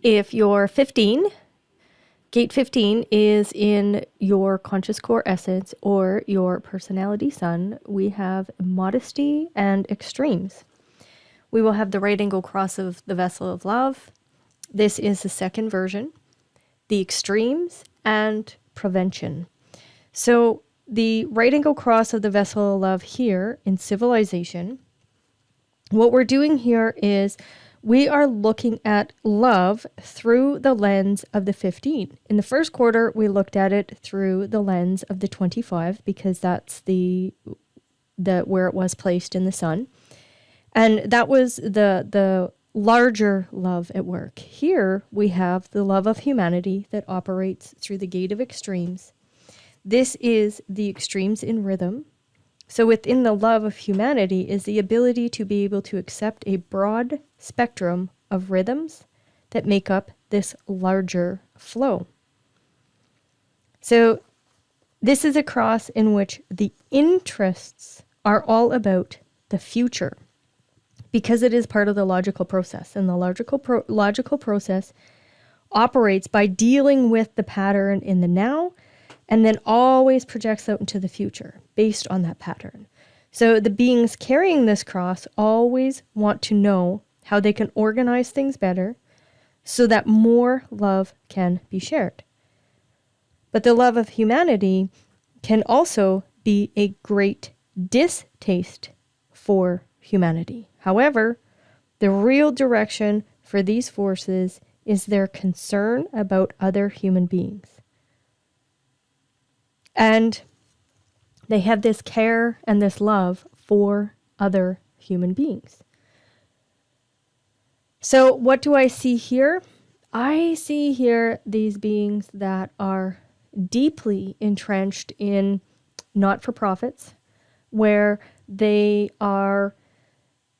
If you're 15, gate 15 is in your conscious core essence or your personality sun. We have modesty and extremes. We will have the right angle cross of the vessel of love. This is the second version, the extremes and prevention. So the right angle cross of the vessel of love here in civilization, what we're doing here is we are looking at love through the lens of the 15. In the first quarter, we looked at it through the lens of the 25 because that's the where it was placed in the sun. And that was the larger love at work. Here we have the love of humanity that operates through the gate of extremes. This is the extremes in rhythm. So within the love of humanity is the ability to be able to accept a broad spectrum of rhythms that make up this larger flow. So this is a cross in which the interests are all about the future because it is part of the logical process. And the logical process operates by dealing with the pattern in the now and then always projects out into the future based on that pattern. So the beings carrying this cross always want to know how they can organize things better so that more love can be shared. But the love of humanity can also be a great distaste for humanity. However, the real direction for these forces is their concern about other human beings. And they have this care and this love for other human beings. So what do I see here? I see here these beings that are deeply entrenched in not-for-profits, where they are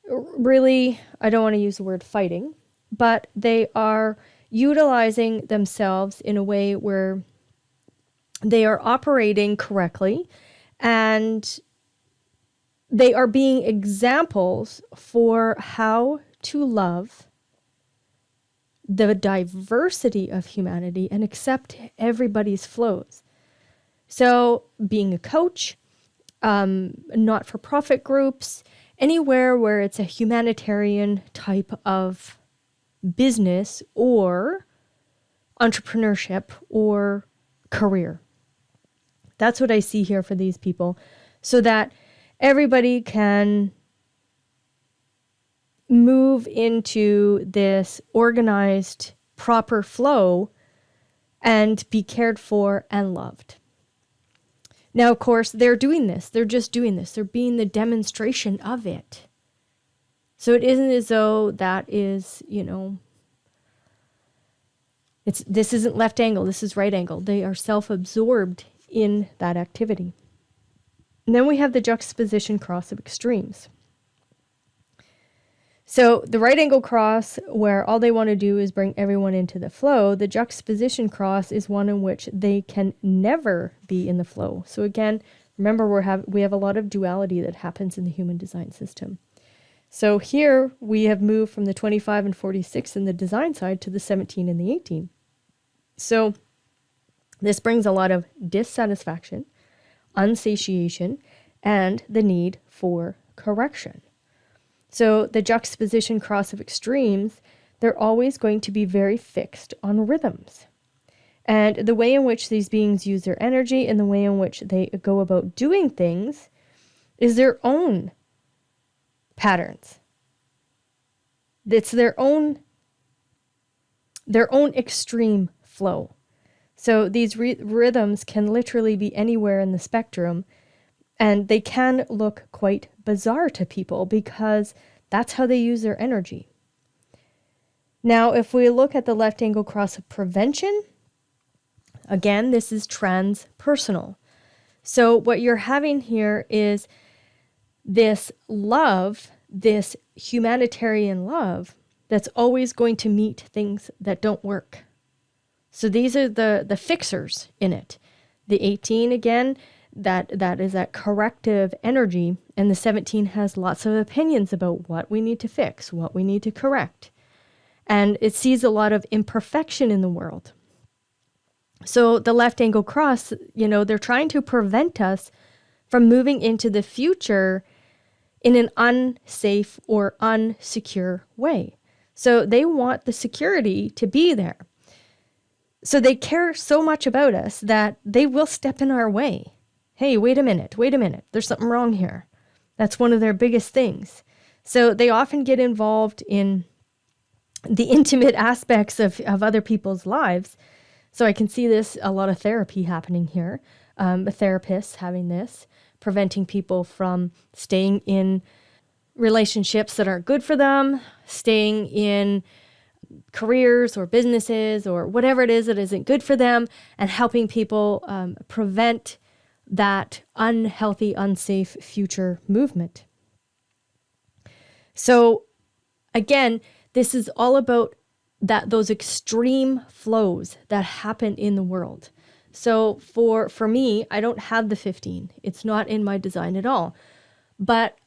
really, I don't want to use the word fighting, but they are utilizing themselves in a way where they are operating correctly and they are being examples for how to love the diversity of humanity and accept everybody's flows. So being a coach, not-for-profit groups, anywhere where it's a humanitarian type of business or entrepreneurship or career. That's what I see here for these people, so that everybody can move into this organized, proper flow and be cared for and loved. Now, of course, they're doing this. They're just doing this. They're being the demonstration of it. So it isn't as though that is, this isn't left angle. This is right angle. They are self-absorbed in that activity. And then we have the juxtaposition cross of extremes. So the right angle cross, where all they want to do is bring everyone into the flow, the juxtaposition cross is one in which they can never be in the flow. So again, remember we have a lot of duality that happens in the human design system. So here we have moved from the 25 and 46 in the design side to the 17 and the 18. So this brings a lot of dissatisfaction, unsatiation, and the need for correction. So the juxtaposition cross of extremes, they're always going to be very fixed on rhythms. And the way in which these beings use their energy and the way in which they go about doing things is their own patterns. It's their own extreme flow. So these rhythms can literally be anywhere in the spectrum, and they can look quite bizarre to people because that's how they use their energy. Now, if we look at the left angle cross of prevention, again, this is transpersonal. So what you're having here is this love, this humanitarian love that's always going to meet things that don't work. So these are the fixers in it. The 18, again, that is that corrective energy, and the 17 has lots of opinions about what we need to fix, what we need to correct. And it sees a lot of imperfection in the world. So the left angle cross, they're trying to prevent us from moving into the future in an unsafe or unsecure way. So they want the security to be there. So they care so much about us that they will step in our way. Hey, wait a minute. There's something wrong here. That's one of their biggest things. So they often get involved in the intimate aspects of other people's lives. So I can see this, a lot of therapy happening here. Therapists having this, preventing people from staying in relationships that aren't good for them, staying in careers or businesses or whatever it is that isn't good for them, and helping people prevent that unhealthy, unsafe future movement. So again, this is all about those extreme flows that happen in the world. So for me, I don't have the 15. It's not in my design at all. But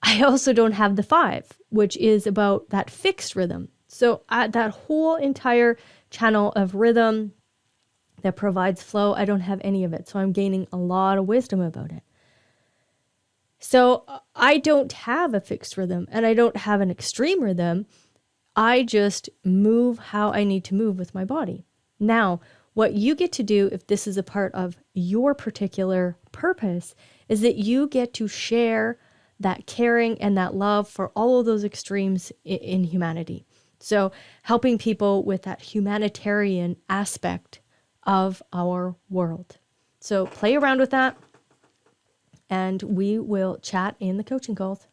I also don't have the 5, which is about that fixed rhythm. So that whole entire channel of rhythm that provides flow, I don't have any of it. So I'm gaining a lot of wisdom about it. So I don't have a fixed rhythm and I don't have an extreme rhythm. I just move how I need to move with my body. Now, what you get to do, if this is a part of your particular purpose, is that you get to share that caring and that love for all of those extremes in humanity. So helping people with that humanitarian aspect of our world. So play around with that, and we will chat in the coaching calls.